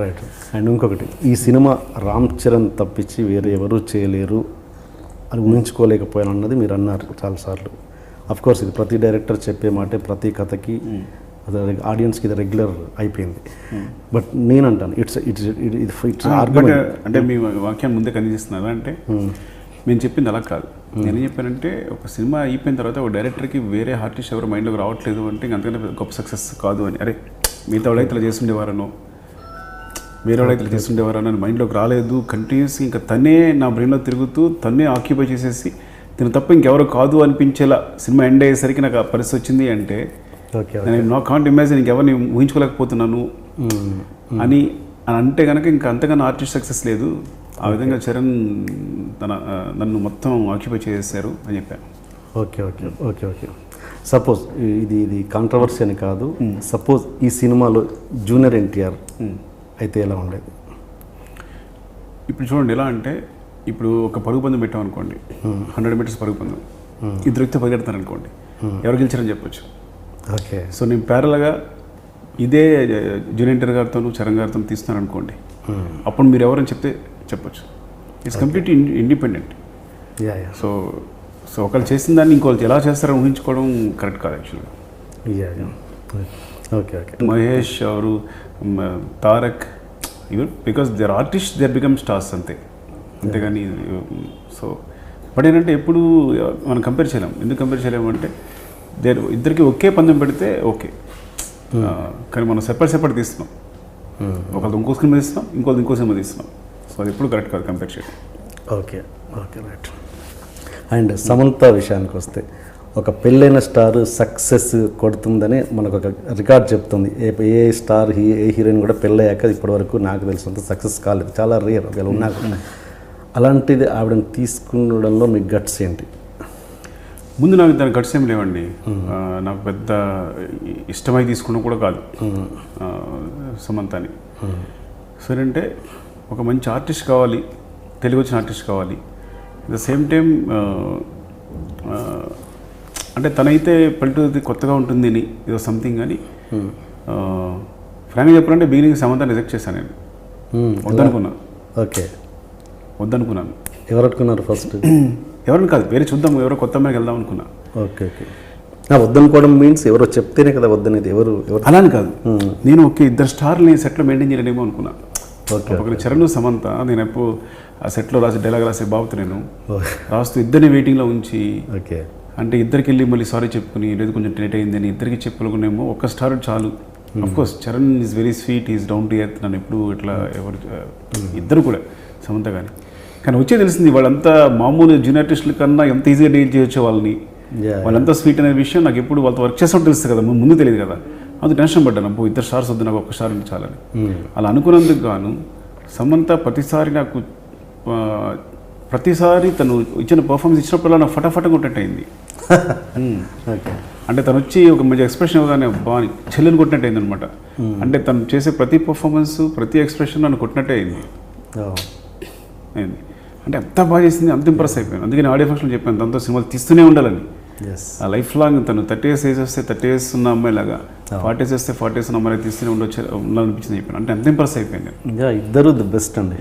Right. And ఇంకొకటి, ఈ cinema Ram Charan తప్పించి వేరే ఎవరూ చేయలేరు అని ఊహించుకోలేకపోయాను అన్నది మీరు అన్నారు చాలాసార్లు. కోర్స్ ఇది ప్రతి డైరెక్టర్ చెప్పే మాటే, ప్రతి కథకి ఆడియన్స్కి ఇది రెగ్యులర్ అయిపోయింది. బట్ నేను అంటాను ఇట్స్ ఆర్గ్యుమెంట్. అంటే మీ వాక్యాన్ని ముందే కనిపిస్తున్నారు అంటే నేను చెప్పింది అలా కాదు. నేనేం చెప్పానంటే ఒక సినిమా అయిపోయిన తర్వాత ఒక డైరెక్టర్కి వేరే ఆర్టిస్ట్ ఎవరు మైండ్లోకి రావట్లేదు అంటే అంతకంటే గొప్ప సక్సెస్ కాదు అని. అరే మిగతా వాళ్ళు అయితే చేస్తుండేవారనో, వేరే వాళ్ళు అయితే చేస్తుండేవారనో అని మైండ్లోకి రాలేదు. కంటిన్యూస్గా ఇంకా తనే నా బ్రెయిన్లో తిరుగుతూ తనే ఆక్యుపై చేసేసి తిన తప్ప ఇంకెవరు కాదు అనిపించేలా సినిమా ఎండ్ అయ్యేసరికి నాకు ఆ పరిస్థితి వచ్చింది అంటే నేను నా కాంట్ ఇమాజిన్ ఇంకెవరిని ఊహించుకోలేకపోతున్నాను అని అంటే కనుక ఇంకా అంతకన్నా ఆర్టిస్ట్ సక్సెస్ లేదు. ఆ విధంగా చరణ్ నన్ను మొత్తం ఆక్యుపై చేసేసారు అని చెప్పాను. Okay okay okay okay suppose ఇది కాంట్రవర్సీ అని కాదు, సపోజ్ ఈ సినిమాలో జూనియర్ ఎన్టీఆర్ అయితే ఎలా ఉండేది? ఇప్పుడు చూడండి, ఎలా అంటే ఇప్పుడు ఒక పరుగు పందెం పెట్టాం అనుకోండి, 100 మీటర్స్ పరుగు పందెం, ఇద్దరు వ్యక్తి పరిగెడతారు అనుకోండి, ఎవరు గెలిచారని చెప్పొచ్చు. ఓకే. సో నేను ప్యారల్గా ఇదే జూనియర్ ఎన్టీఆర్ గారితో చరణ్ గారితో తీస్తున్నాను అనుకోండి, అప్పుడు మీరు ఎవరని చెప్తే చెప్పొచ్చు. It's completely independent. So so ఒకళ్ళు చేసిన దాన్ని ఇంకోళ్ళు ఎలా చేస్తారని ఊహించుకోవడం కరెక్ట్ కాదు యాక్చువల్గా. Okay okay. మహేష్ ఎవరు, Tarak, even because they are artist, they are become stars అంతేగాని సో బట్ ఏంటంటే ఎప్పుడు మనం కంపేర్ చేయలేం. ఎందుకు కంపేర్ చేయలేము అంటే ఇద్దరికి ఒకే పందెం పెడితే ఓకే, కానీ మనం సెపరేట్ తీస్తున్నాం. ఒకళ్ళది ఇంకో సినిమా తీస్తున్నాం, ఇంకోళ్ళది ఇంకో సినిమా తీస్తున్నాం. సో అది ఎప్పుడు కరెక్ట్ కాదు కంపేర్ చేయడం. Okay okay right. And Samantha విషయానికి వస్తే, ఒక పెళ్ళైన స్టార్ సక్సెస్ కొడుతుందని మనకు ఒక రికార్డ్ చెప్తుంది. ఏ స్టార్ ఏ హీరోయిన్ కూడా పెళ్ళయ్యాక ఇప్పటివరకు నాకు తెలిసినంత సక్సెస్ కాలేదు, చాలా రేర్ ఒకవేళ ఉన్నా. అలాంటిది ఆవిడని తీసుకునడంలో మీ గట్స్ ఏంటి? ముందు నాకు దాని గట్స్ ఏం లేవండి. నాకు పెద్ద ఇష్టమై తీసుకున్నా కూడా కాదు సమంతని. సరే అంటే ఒక మంచి ఆర్టిస్ట్ కావాలి, తెలుగు వచ్చిన ఆర్టిస్ట్ కావాలి, అట్ ద సేమ్ టైం అంటే తనైతే పల్లెటూరు కొత్తగా ఉంటుంది అని ఏదో సంథింగ్ అని ఫ్రాంక్గా చెప్పాలంటే బిగినింగ్ సమంత రిజెక్ట్ చేశాను నేను. వద్దనుకున్నాను. ఓకే. వద్దనుకున్నాను. ఎవరు అనుకున్నారు ఫస్ట్? ఎవరిని కాదు, వేరే చూద్దాం, ఎవరో కొత్త అమ్మాయికి వెళ్దాం అనుకున్నా. Okay okay. వద్దనుకోవడం మీన్స్ ఎవరో చెప్తేనే కదా వద్దనేది. ఎవరు అలాని కాదు, నేను ఓకే ఇద్దరు స్టార్ని సెట్లో మెయింటైన్ చేయలేమో అనుకున్నా. ఓకే. ఒకరి చరణ్ సమంత, నేను ఎప్పుడు ఆ సెట్లో డైలాగ్ రాసే బాబుతో నేను రాస్తూ ఇద్దరిని వెయిటింగ్లో ఉంచి, ఓకే అంటే ఇద్దరికి వెళ్ళి మళ్ళీ సారీ చెప్పుకుని లేదు కొంచెం లేట్ అయిందని ఇద్దరికి చెప్పుకునేమో ఒక్క స్టార్ చాలు. Of course Charan is very sweet, is down to earth, నన్ను ఎప్పుడు ఇట్లా ఎవరు ఇద్దరు కూడా సమంత కానీ వచ్చే తెలిసింది వాళ్ళంతా మామూలు జూనియర్ ఆర్టిస్టుల కన్నా ఎంత ఈజీగా డీల్ చేయొచ్చు వాళ్ళని, వాళ్ళంతా స్వీట్ అనే విషయం నాకు ఎప్పుడు వాళ్ళతో వర్క్ చేసినట్టు తెలుస్తుంది కదా, ముందు తెలియదు కదా. అది టెన్షన్ పడ్డాను, అబ్బో ఇద్దరు స్టార్స్ వద్దు, నాకు ఒక్క స్టార్ చాలని. అలా అనుకున్నందుకు గాను సమంత ప్రతిసారి తను ఇచ్చిన పర్ఫార్మెన్స్ ఇచ్చినప్పుడు నాకు ఫటాఫట కొట్టినట్టు అయింది. అంటే తను వచ్చి ఒక మంచి ఎక్స్ప్రెషన్ ఇవ్వగానే బాగా చెల్లెని కొట్టినట్టు అయింది అనమాట. అంటే తను చేసే ప్రతి పర్ఫార్మెన్స్, ప్రతి ఎక్స్ప్రెషన్ నన్ను కొట్టినట్టే అయింది. అంటే అంత బాగా చేసింది, అంత ఇంప్రెస్ అయిపోయాను. అందుకని ఆడియో ఫంక్షన్లో చెప్పాను తనతో సినిమాలు తీస్తూనే ఉండాలని. ఆ లైఫ్ లాంగ్ తను 30 years ఏజ్ వస్తే 30 years ఉన్న అమ్మాయిలాగా, 40 years వస్తే 40 years ఉన్న అమ్మాయి తీస్తూనే ఉండాలనిపించింది చెప్పాను. అంటే అంత ఇంప్రెస్ అయిపోయాను. ఇద్దరు ది బెస్ట్ అండి.